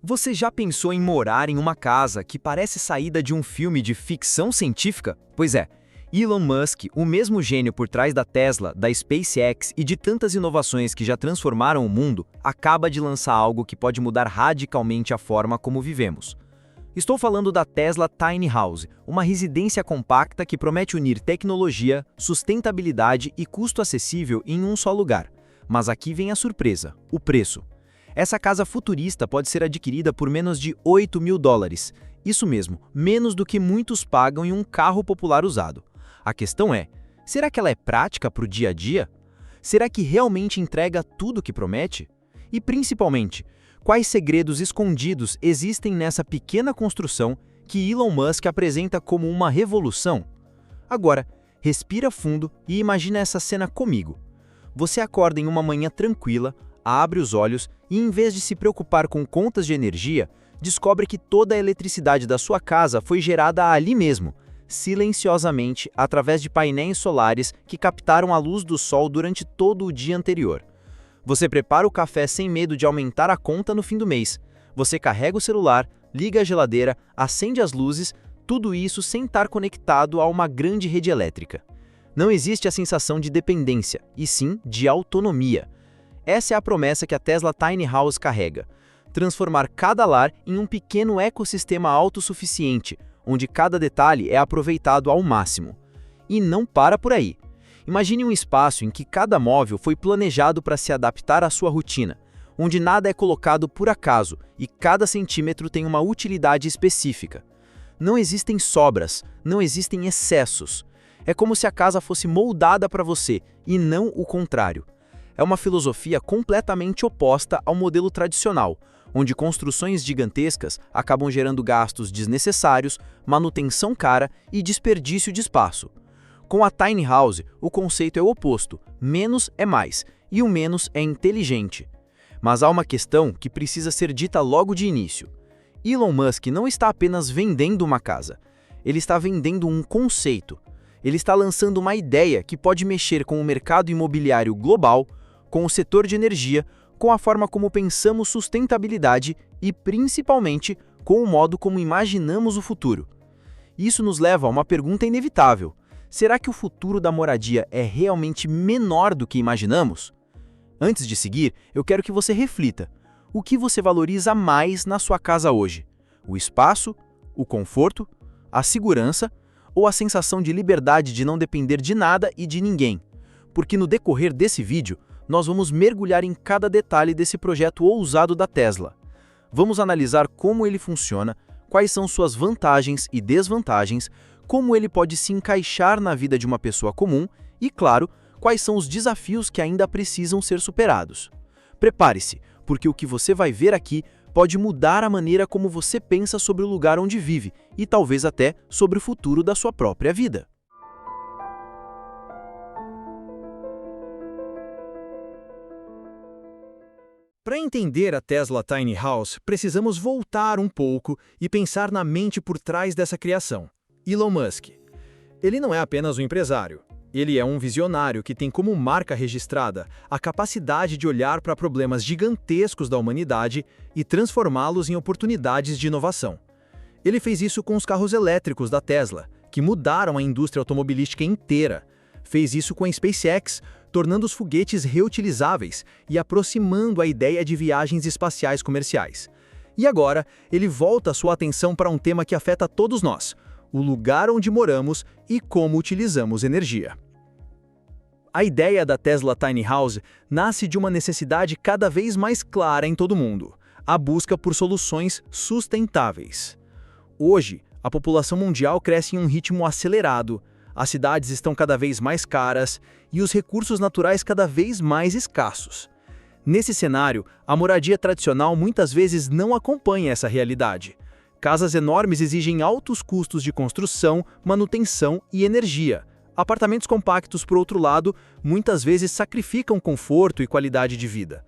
Você já pensou em morar em uma casa que parece saída de um filme de ficção científica? Pois é, Elon Musk, o mesmo gênio por trás da Tesla, da SpaceX e de tantas inovações que já transformaram o mundo, acaba de lançar algo que pode mudar radicalmente a forma como vivemos. Estou falando da Tesla Tiny House, uma residência compacta que promete unir tecnologia, sustentabilidade e custo acessível em um só lugar. Mas aqui vem a surpresa: o preço. Essa casa futurista pode ser adquirida por menos de $8.000. Isso mesmo, menos do que muitos pagam em um carro popular usado. A questão é, será que ela é prática para o dia a dia? Será que realmente entrega tudo o que promete? E principalmente, quais segredos escondidos existem nessa pequena construção que Elon Musk apresenta como uma revolução? Agora, respira fundo e imagina essa cena comigo. Você acorda em uma manhã tranquila, abre os olhos e, em vez de se preocupar com contas de energia, descobre que toda a eletricidade da sua casa foi gerada ali mesmo, silenciosamente, através de painéis solares que captaram a luz do sol durante todo o dia anterior. Você prepara o café sem medo de aumentar a conta no fim do mês. Você carrega o celular, liga a geladeira, acende as luzes, tudo isso sem estar conectado a uma grande rede elétrica. Não existe a sensação de dependência, e sim de autonomia. Essa é a promessa que a Tesla Tiny House carrega: transformar cada lar em um pequeno ecossistema autossuficiente, onde cada detalhe é aproveitado ao máximo. E não para por aí. Imagine um espaço em que cada móvel foi planejado para se adaptar à sua rotina, onde nada é colocado por acaso e cada centímetro tem uma utilidade específica. Não existem sobras, não existem excessos. É como se a casa fosse moldada para você e não o contrário. É uma filosofia completamente oposta ao modelo tradicional, onde construções gigantescas acabam gerando gastos desnecessários, manutenção cara e desperdício de espaço. Com a Tiny House, o conceito é o oposto: menos é mais, e o menos é inteligente. Mas há uma questão que precisa ser dita logo de início. Elon Musk não está apenas vendendo uma casa, ele está vendendo um conceito. Ele está lançando uma ideia que pode mexer com o mercado imobiliário global, com o setor de energia, com a forma como pensamos sustentabilidade e, principalmente, com o modo como imaginamos o futuro. Isso nos leva a uma pergunta inevitável: será que o futuro da moradia é realmente menor do que imaginamos? Antes de seguir, eu quero que você reflita. O que você valoriza mais na sua casa hoje? O espaço, o conforto, a segurança ou a sensação de liberdade de não depender de nada e de ninguém? Porque no decorrer desse vídeo, nós vamos mergulhar em cada detalhe desse projeto ousado da Tesla. Vamos analisar como ele funciona, quais são suas vantagens e desvantagens, como ele pode se encaixar na vida de uma pessoa comum e, claro, quais são os desafios que ainda precisam ser superados. Prepare-se, porque o que você vai ver aqui pode mudar a maneira como você pensa sobre o lugar onde vive e talvez até sobre o futuro da sua própria vida. Para entender a Tesla Tiny House, precisamos voltar um pouco e pensar na mente por trás dessa criação. Elon Musk. Ele não é apenas um empresário. Ele é um visionário que tem como marca registrada a capacidade de olhar para problemas gigantescos da humanidade e transformá-los em oportunidades de inovação. Ele fez isso com os carros elétricos da Tesla, que mudaram a indústria automobilística inteira. Fez isso com a SpaceX, tornando os foguetes reutilizáveis e aproximando a ideia de viagens espaciais comerciais. E agora, ele volta sua atenção para um tema que afeta todos nós: o lugar onde moramos e como utilizamos energia. A ideia da Tesla Tiny House nasce de uma necessidade cada vez mais clara em todo mundo: a busca por soluções sustentáveis. Hoje, a população mundial cresce em um ritmo acelerado, as cidades estão cada vez mais caras e os recursos naturais cada vez mais escassos. Nesse cenário, a moradia tradicional muitas vezes não acompanha essa realidade. Casas enormes exigem altos custos de construção, manutenção e energia. Apartamentos compactos, por outro lado, muitas vezes sacrificam conforto e qualidade de vida.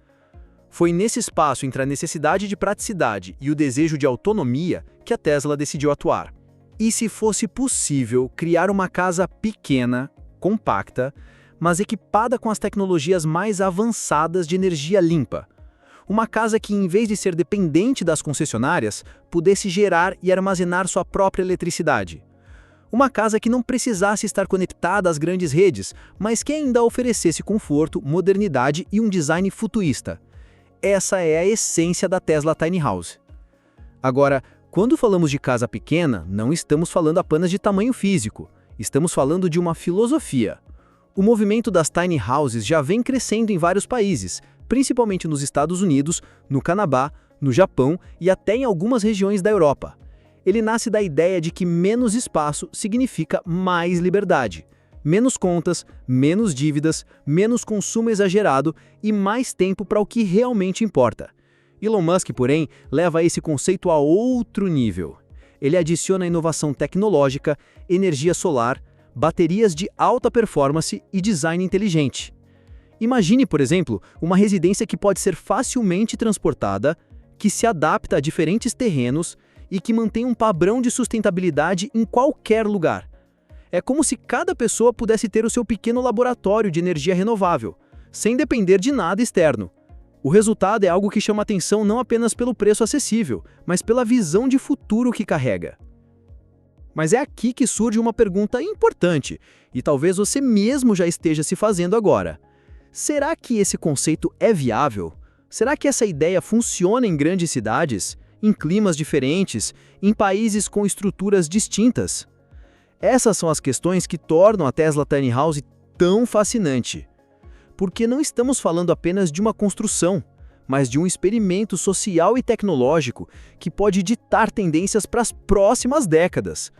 Foi nesse espaço entre a necessidade de praticidade e o desejo de autonomia que a Tesla decidiu atuar. E se fosse possível criar uma casa pequena, compacta, mas equipada com as tecnologias mais avançadas de energia limpa? Uma casa que, em vez de ser dependente das concessionárias, pudesse gerar e armazenar sua própria eletricidade. Uma casa que não precisasse estar conectada às grandes redes, mas que ainda oferecesse conforto, modernidade e um design futurista. Essa é a essência da Tesla Tiny House. Agora, quando falamos de casa pequena, não estamos falando apenas de tamanho físico, estamos falando de uma filosofia. O movimento das tiny houses já vem crescendo em vários países, principalmente nos Estados Unidos, no Canadá, no Japão e até em algumas regiões da Europa. Ele nasce da ideia de que menos espaço significa mais liberdade. Menos contas, menos dívidas, menos consumo exagerado e mais tempo para o que realmente importa. Elon Musk, porém, leva esse conceito a outro nível. Ele adiciona inovação tecnológica, energia solar, baterias de alta performance e design inteligente. Imagine, por exemplo, uma residência que pode ser facilmente transportada, que se adapta a diferentes terrenos e que mantém um padrão de sustentabilidade em qualquer lugar. É como se cada pessoa pudesse ter o seu pequeno laboratório de energia renovável, sem depender de nada externo. O resultado é algo que chama atenção não apenas pelo preço acessível, mas pela visão de futuro que carrega. Mas é aqui que surge uma pergunta importante, e talvez você mesmo já esteja se fazendo agora. Será que esse conceito é viável? Será que essa ideia funciona em grandes cidades, em climas diferentes, em países com estruturas distintas? Essas são as questões que tornam a Tesla Tiny House tão fascinante. Porque não estamos falando apenas de uma construção, mas de um experimento social e tecnológico que pode ditar tendências para as próximas décadas.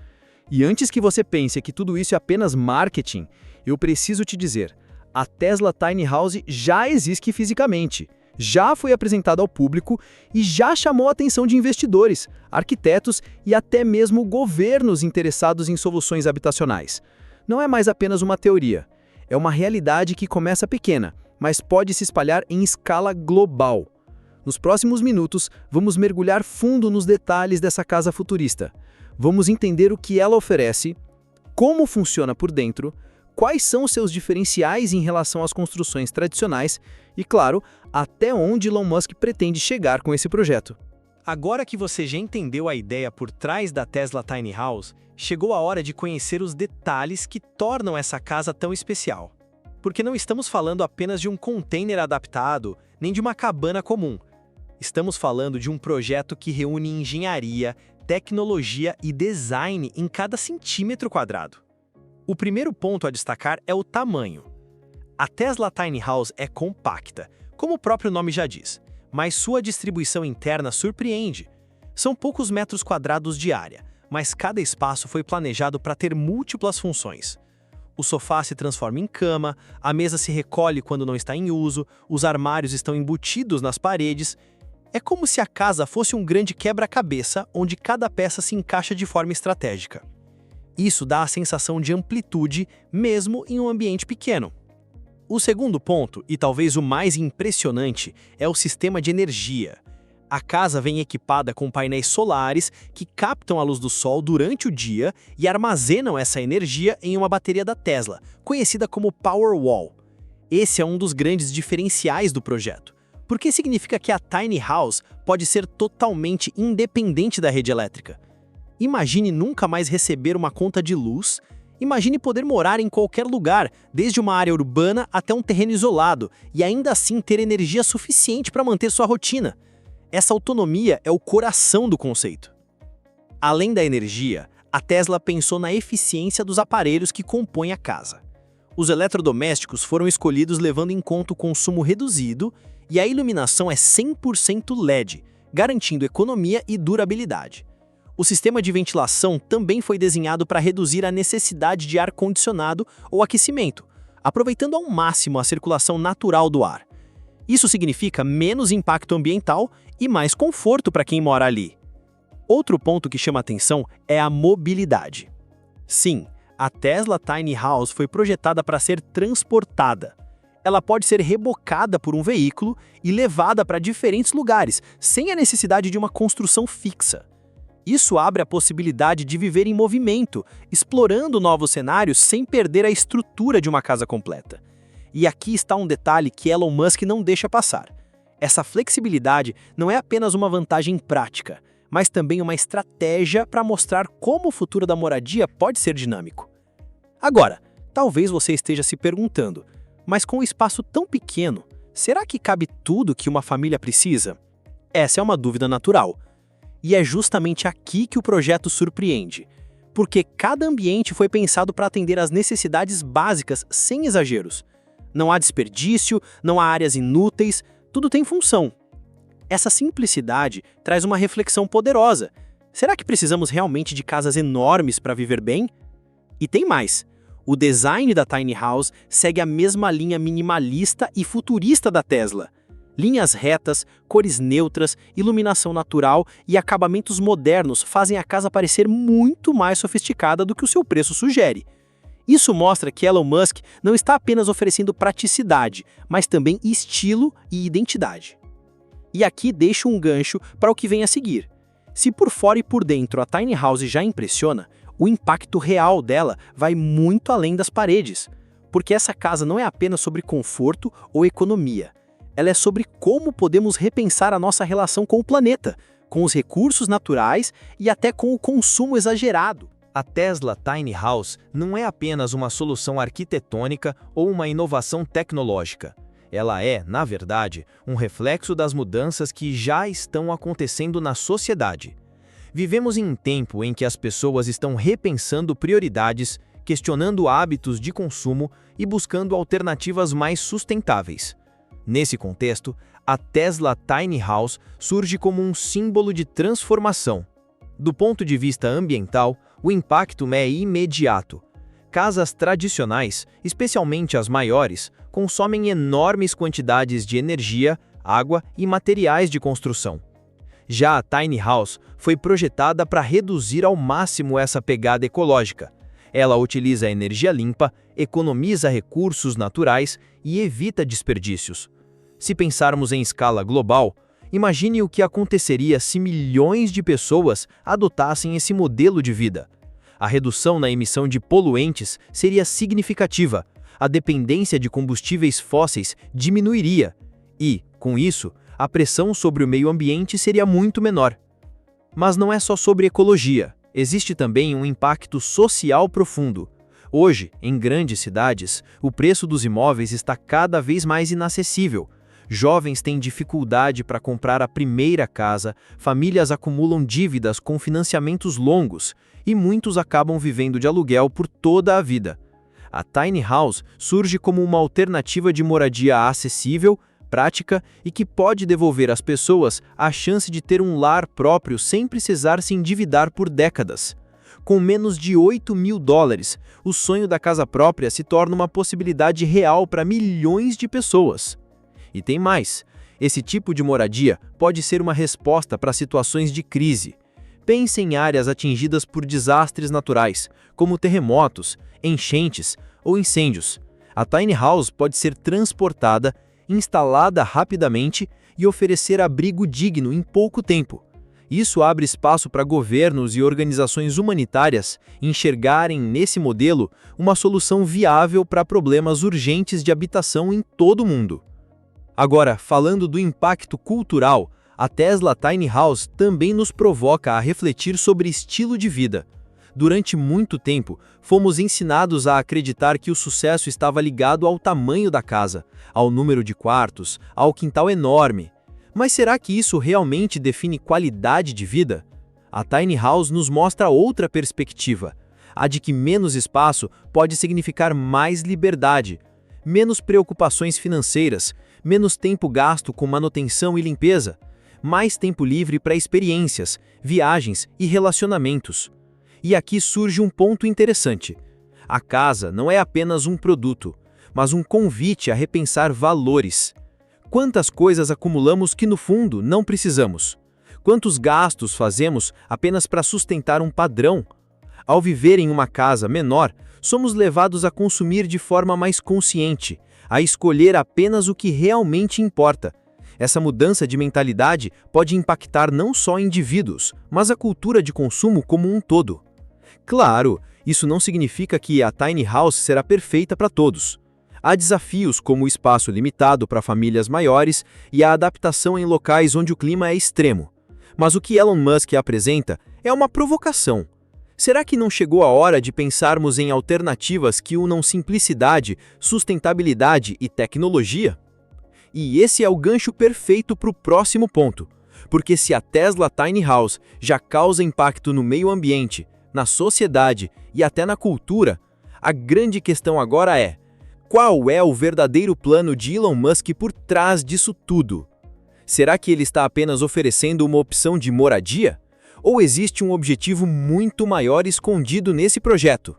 E antes que você pense que tudo isso é apenas marketing, eu preciso te dizer, a Tesla Tiny House já existe fisicamente, já foi apresentada ao público e já chamou a atenção de investidores, arquitetos e até mesmo governos interessados em soluções habitacionais. Não é mais apenas uma teoria, é uma realidade que começa pequena, mas pode se espalhar em escala global. Nos próximos minutos, vamos mergulhar fundo nos detalhes dessa casa futurista. Vamos entender o que ela oferece, como funciona por dentro, quais são os seus diferenciais em relação às construções tradicionais e, claro, até onde Elon Musk pretende chegar com esse projeto. Agora que você já entendeu a ideia por trás da Tesla Tiny House, chegou a hora de conhecer os detalhes que tornam essa casa tão especial. Porque não estamos falando apenas de um container adaptado, nem de uma cabana comum. Estamos falando de um projeto que reúne engenharia, tecnologia e design em cada centímetro quadrado. O primeiro ponto a destacar é o tamanho. A Tesla Tiny House é compacta, como o próprio nome já diz, mas sua distribuição interna surpreende. São poucos metros quadrados de área, mas cada espaço foi planejado para ter múltiplas funções. O sofá se transforma em cama, a mesa se recolhe quando não está em uso, os armários estão embutidos nas paredes. É como se a casa fosse um grande quebra-cabeça onde cada peça se encaixa de forma estratégica. Isso dá a sensação de amplitude mesmo em um ambiente pequeno. O segundo ponto, e talvez o mais impressionante, é o sistema de energia. A casa vem equipada com painéis solares que captam a luz do sol durante o dia e armazenam essa energia em uma bateria da Tesla, conhecida como Powerwall. Esse é um dos grandes diferenciais do projeto, porque significa que a Tiny House pode ser totalmente independente da rede elétrica. Imagine nunca mais receber uma conta de luz. Imagine poder morar em qualquer lugar, desde uma área urbana até um terreno isolado, e ainda assim ter energia suficiente para manter sua rotina. Essa autonomia é o coração do conceito. Além da energia, a Tesla pensou na eficiência dos aparelhos que compõem a casa. Os eletrodomésticos foram escolhidos levando em conta o consumo reduzido e a iluminação é 100% LED, garantindo economia e durabilidade. O sistema de ventilação também foi desenhado para reduzir a necessidade de ar-condicionado ou aquecimento, aproveitando ao máximo a circulação natural do ar. Isso significa menos impacto ambiental e mais conforto para quem mora ali. Outro ponto que chama atenção é a mobilidade. Sim, a Tesla Tiny House foi projetada para ser transportada. Ela pode ser rebocada por um veículo e levada para diferentes lugares, sem a necessidade de uma construção fixa. Isso abre a possibilidade de viver em movimento, explorando novos cenários sem perder a estrutura de uma casa completa. E aqui está um detalhe que Elon Musk não deixa passar. Essa flexibilidade não é apenas uma vantagem prática, mas também uma estratégia para mostrar como o futuro da moradia pode ser dinâmico. Agora, talvez você esteja se perguntando, mas com um espaço tão pequeno, será que cabe tudo que uma família precisa? Essa é uma dúvida natural. E é justamente aqui que o projeto surpreende, porque cada ambiente foi pensado para atender às necessidades básicas sem exageros. Não há desperdício, não há áreas inúteis, tudo tem função. Essa simplicidade traz uma reflexão poderosa. Será que precisamos realmente de casas enormes para viver bem? E tem mais. O design da Tiny House segue a mesma linha minimalista e futurista da Tesla. Linhas retas, cores neutras, iluminação natural e acabamentos modernos fazem a casa parecer muito mais sofisticada do que o seu preço sugere. Isso mostra que Elon Musk não está apenas oferecendo praticidade, mas também estilo e identidade. E aqui deixo um gancho para o que vem a seguir. Se por fora e por dentro a Tiny House já impressiona, o impacto real dela vai muito além das paredes, porque essa casa não é apenas sobre conforto ou economia. Ela é sobre como podemos repensar a nossa relação com o planeta, com os recursos naturais e até com o consumo exagerado. A Tesla Tiny House não é apenas uma solução arquitetônica ou uma inovação tecnológica. Ela é, na verdade, um reflexo das mudanças que já estão acontecendo na sociedade. Vivemos em um tempo em que as pessoas estão repensando prioridades, questionando hábitos de consumo e buscando alternativas mais sustentáveis. Nesse contexto, a Tesla Tiny House surge como um símbolo de transformação. Do ponto de vista ambiental, o impacto é imediato. Casas tradicionais, especialmente as maiores, consomem enormes quantidades de energia, água e materiais de construção. Já a Tiny House foi projetada para reduzir ao máximo essa pegada ecológica. Ela utiliza energia limpa, economiza recursos naturais e evita desperdícios. Se pensarmos em escala global, imagine o que aconteceria se milhões de pessoas adotassem esse modelo de vida. A redução na emissão de poluentes seria significativa, a dependência de combustíveis fósseis diminuiria e, com isso, a pressão sobre o meio ambiente seria muito menor. Mas não é só sobre ecologia, existe também um impacto social profundo. Hoje, em grandes cidades, o preço dos imóveis está cada vez mais inacessível. Jovens têm dificuldade para comprar a primeira casa, famílias acumulam dívidas com financiamentos longos e muitos acabam vivendo de aluguel por toda a vida. A Tiny House surge como uma alternativa de moradia acessível, prática e que pode devolver às pessoas a chance de ter um lar próprio sem precisar se endividar por décadas. Com menos de $8.000, o sonho da casa própria se torna uma possibilidade real para milhões de pessoas. E tem mais, esse tipo de moradia pode ser uma resposta para situações de crise. Pense em áreas atingidas por desastres naturais, como terremotos, enchentes ou incêndios. A Tiny House pode ser transportada, instalada rapidamente e oferecer abrigo digno em pouco tempo. Isso abre espaço para governos e organizações humanitárias enxergarem nesse modelo uma solução viável para problemas urgentes de habitação em todo o mundo. Agora, falando do impacto cultural, a Tesla Tiny House também nos provoca a refletir sobre estilo de vida. Durante muito tempo, fomos ensinados a acreditar que o sucesso estava ligado ao tamanho da casa, ao número de quartos, ao quintal enorme. Mas será que isso realmente define qualidade de vida? A Tiny House nos mostra outra perspectiva, a de que menos espaço pode significar mais liberdade, menos preocupações financeiras, menos tempo gasto com manutenção e limpeza, mais tempo livre para experiências, viagens e relacionamentos. E aqui surge um ponto interessante. A casa não é apenas um produto, mas um convite a repensar valores. Quantas coisas acumulamos que no fundo não precisamos? Quantos gastos fazemos apenas para sustentar um padrão? Ao viver em uma casa menor, somos levados a consumir de forma mais consciente, a escolher apenas o que realmente importa. Essa mudança de mentalidade pode impactar não só indivíduos, mas a cultura de consumo como um todo. Claro, isso não significa que a Tiny House será perfeita para todos. Há desafios como o espaço limitado para famílias maiores e a adaptação em locais onde o clima é extremo. Mas o que Elon Musk apresenta é uma provocação. Será que não chegou a hora de pensarmos em alternativas que unam simplicidade, sustentabilidade e tecnologia? E esse é o gancho perfeito para o próximo ponto. Porque se a Tesla Tiny House já causa impacto no meio ambiente, na sociedade e até na cultura, a grande questão agora é: qual é o verdadeiro plano de Elon Musk por trás disso tudo? Será que ele está apenas oferecendo uma opção de moradia? Ou existe um objetivo muito maior escondido nesse projeto?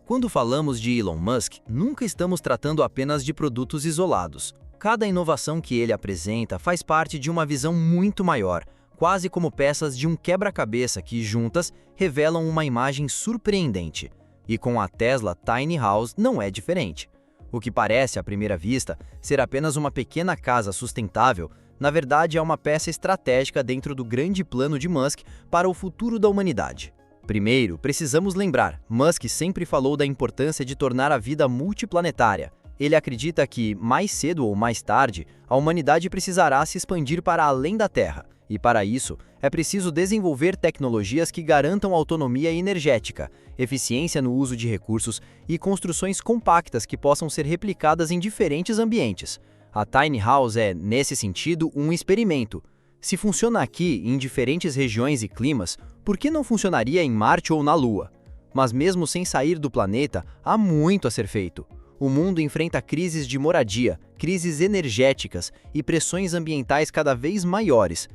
Quando falamos de Elon Musk, nunca estamos tratando apenas de produtos isolados. Cada inovação que ele apresenta faz parte de uma visão muito maior, quase como peças de um quebra-cabeça que, juntas, revelam uma imagem surpreendente. E com a Tesla Tiny House não é diferente. O que parece, à primeira vista, ser apenas uma pequena casa sustentável, na verdade é uma peça estratégica dentro do grande plano de Musk para o futuro da humanidade. Primeiro, precisamos lembrar, Musk sempre falou da importância de tornar a vida multiplanetária. Ele acredita que, mais cedo ou mais tarde, a humanidade precisará se expandir para além da Terra, e para isso, é preciso desenvolver tecnologias que garantam autonomia energética, eficiência no uso de recursos e construções compactas que possam ser replicadas em diferentes ambientes. A Tiny House é, nesse sentido, um experimento. Se funciona aqui, em diferentes regiões e climas, por que não funcionaria em Marte ou na Lua? Mas mesmo sem sair do planeta, há muito a ser feito. O mundo enfrenta crises de moradia, crises energéticas e pressões ambientais cada vez maiores.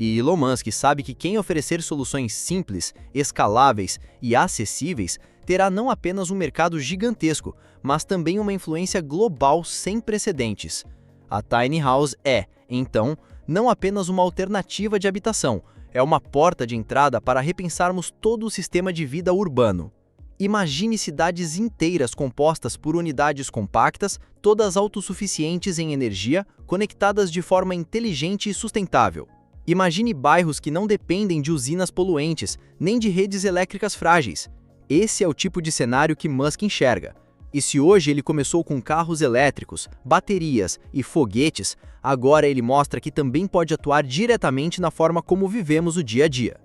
E Elon Musk sabe que quem oferecer soluções simples, escaláveis e acessíveis terá não apenas um mercado gigantesco, mas também uma influência global sem precedentes. A Tiny House é, então, não apenas uma alternativa de habitação, é uma porta de entrada para repensarmos todo o sistema de vida urbano. Imagine cidades inteiras compostas por unidades compactas, todas autossuficientes em energia, conectadas de forma inteligente e sustentável. Imagine bairros que não dependem de usinas poluentes, nem de redes elétricas frágeis. Esse é o tipo de cenário que Musk enxerga. E se hoje ele começou com carros elétricos, baterias e foguetes, agora ele mostra que também pode atuar diretamente na forma como vivemos o dia a dia.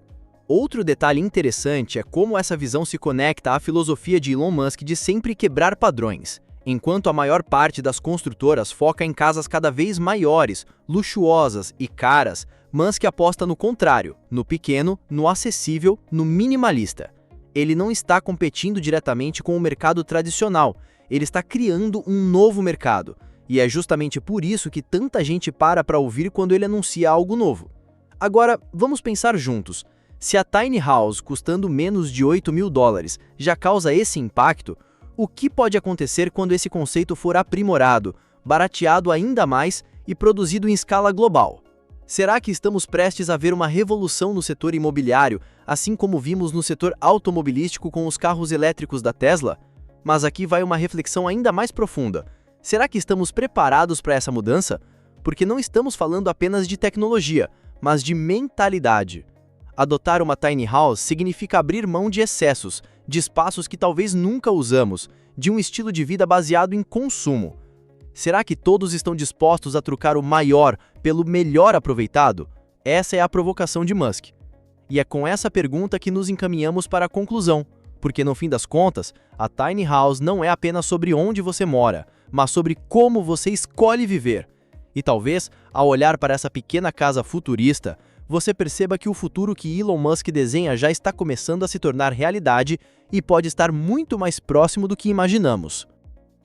Outro detalhe interessante é como essa visão se conecta à filosofia de Elon Musk de sempre quebrar padrões. Enquanto a maior parte das construtoras foca em casas cada vez maiores, luxuosas e caras, Musk aposta no contrário, no pequeno, no acessível, no minimalista. Ele não está competindo diretamente com o mercado tradicional, ele está criando um novo mercado. E é justamente por isso que tanta gente para ouvir quando ele anuncia algo novo. Agora, vamos pensar juntos. Se a Tiny House, custando menos de $8.000, já causa esse impacto, o que pode acontecer quando esse conceito for aprimorado, barateado ainda mais e produzido em escala global? Será que estamos prestes a ver uma revolução no setor imobiliário, assim como vimos no setor automobilístico com os carros elétricos da Tesla? Mas aqui vai uma reflexão ainda mais profunda. Será que estamos preparados para essa mudança? Porque não estamos falando apenas de tecnologia, mas de mentalidade. Adotar uma tiny house significa abrir mão de excessos, de espaços que talvez nunca usamos, de um estilo de vida baseado em consumo. Será que todos estão dispostos a trocar o maior pelo melhor aproveitado? Essa é a provocação de Musk. E é com essa pergunta que nos encaminhamos para a conclusão, porque no fim das contas, a tiny house não é apenas sobre onde você mora, mas sobre como você escolhe viver. E talvez, ao olhar para essa pequena casa futurista, você perceba que o futuro que Elon Musk desenha já está começando a se tornar realidade e pode estar muito mais próximo do que imaginamos.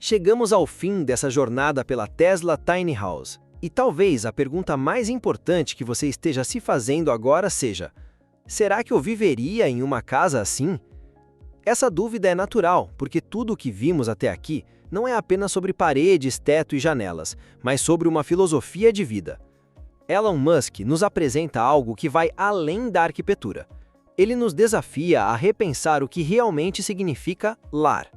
Chegamos ao fim dessa jornada pela Tesla Tiny House. E talvez a pergunta mais importante que você esteja se fazendo agora seja: será que eu viveria em uma casa assim? Essa dúvida é natural, porque tudo o que vimos até aqui não é apenas sobre paredes, teto e janelas, mas sobre uma filosofia de vida. Elon Musk nos apresenta algo que vai além da arquitetura. Ele nos desafia a repensar o que realmente significa lar.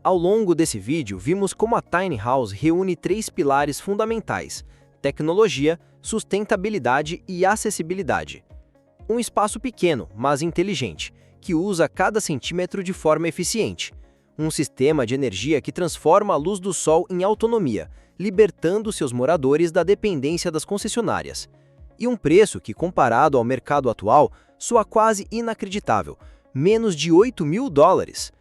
Ao longo desse vídeo, vimos como a Tiny House reúne 3 pilares fundamentais: tecnologia, sustentabilidade e acessibilidade. Um espaço pequeno, mas inteligente, que usa cada centímetro de forma eficiente. um sistema de energia que transforma a luz do sol em autonomia, libertando seus moradores da dependência das concessionárias. E um preço que, comparado ao mercado atual, soa quase inacreditável, menos de $8.000.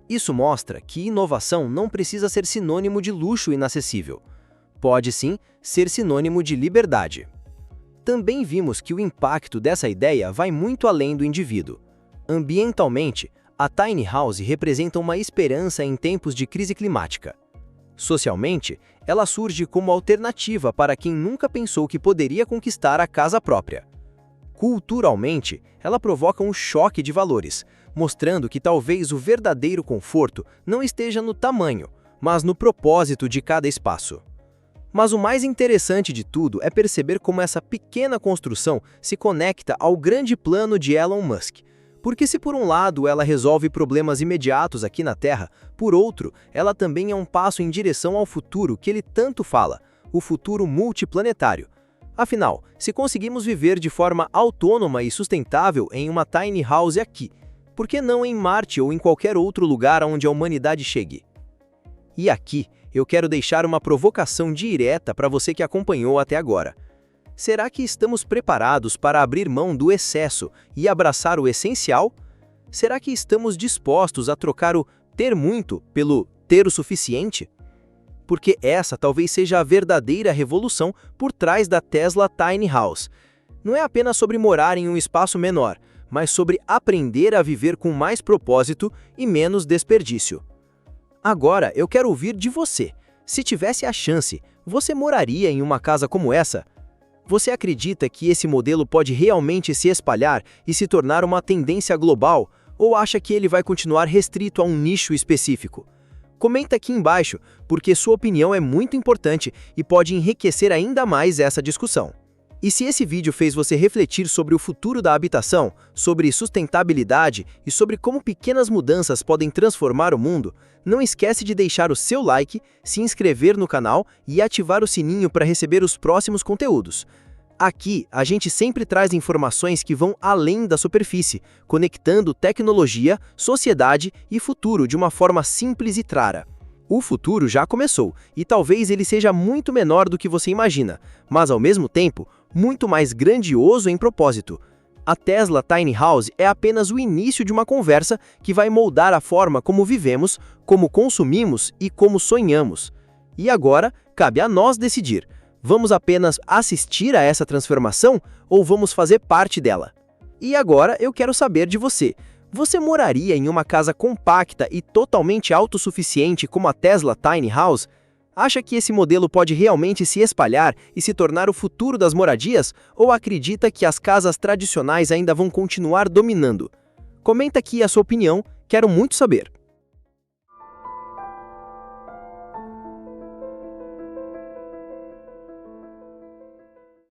Isso mostra que inovação não precisa ser sinônimo de luxo inacessível. Pode sim ser sinônimo de liberdade. Também vimos que o impacto dessa ideia vai muito além do indivíduo. Ambientalmente, a tiny house representa uma esperança em tempos de crise climática. Socialmente, ela surge como alternativa para quem nunca pensou que poderia conquistar a casa própria. Culturalmente, ela provoca um choque de valores, mostrando que talvez o verdadeiro conforto não esteja no tamanho, mas no propósito de cada espaço. Mas o mais interessante de tudo é perceber como essa pequena construção se conecta ao grande plano de Elon Musk. Porque se por um lado ela resolve problemas imediatos aqui na Terra, por outro, ela também é um passo em direção ao futuro que ele tanto fala, o futuro multiplanetário. Afinal, se conseguimos viver de forma autônoma e sustentável em uma tiny house aqui, por que não em Marte ou em qualquer outro lugar onde a humanidade chegue? E aqui, eu quero deixar uma provocação direta para você que acompanhou até agora. Será que estamos preparados para abrir mão do excesso e abraçar o essencial? Será que estamos dispostos a trocar o ter muito pelo ter o suficiente? Porque essa talvez seja a verdadeira revolução por trás da Tesla Tiny House. Não é apenas sobre morar em um espaço menor, mas sobre aprender a viver com mais propósito e menos desperdício. Agora eu quero ouvir de você. Se tivesse a chance, você moraria em uma casa como essa? Você acredita que esse modelo pode realmente se espalhar e se tornar uma tendência global, ou acha que ele vai continuar restrito a um nicho específico? Comenta aqui embaixo, porque sua opinião é muito importante e pode enriquecer ainda mais essa discussão. E se esse vídeo fez você refletir sobre o futuro da habitação, sobre sustentabilidade e sobre como pequenas mudanças podem transformar o mundo, não esquece de deixar o seu like, se inscrever no canal e ativar o sininho para receber os próximos conteúdos. Aqui, a gente sempre traz informações que vão além da superfície, conectando tecnologia, sociedade e futuro de uma forma simples e clara. O futuro já começou, e talvez ele seja muito menor do que você imagina, mas ao mesmo tempo, muito mais grandioso em propósito. A Tesla Tiny House é apenas o início de uma conversa que vai moldar a forma como vivemos, como consumimos e como sonhamos. E agora, cabe a nós decidir. Vamos apenas assistir a essa transformação ou vamos fazer parte dela? E agora eu quero saber de você. Você moraria em uma casa compacta e totalmente autossuficiente como a Tesla Tiny House? Acha que esse modelo pode realmente se espalhar e se tornar o futuro das moradias? Ou acredita que as casas tradicionais ainda vão continuar dominando? Comenta aqui a sua opinião, quero muito saber.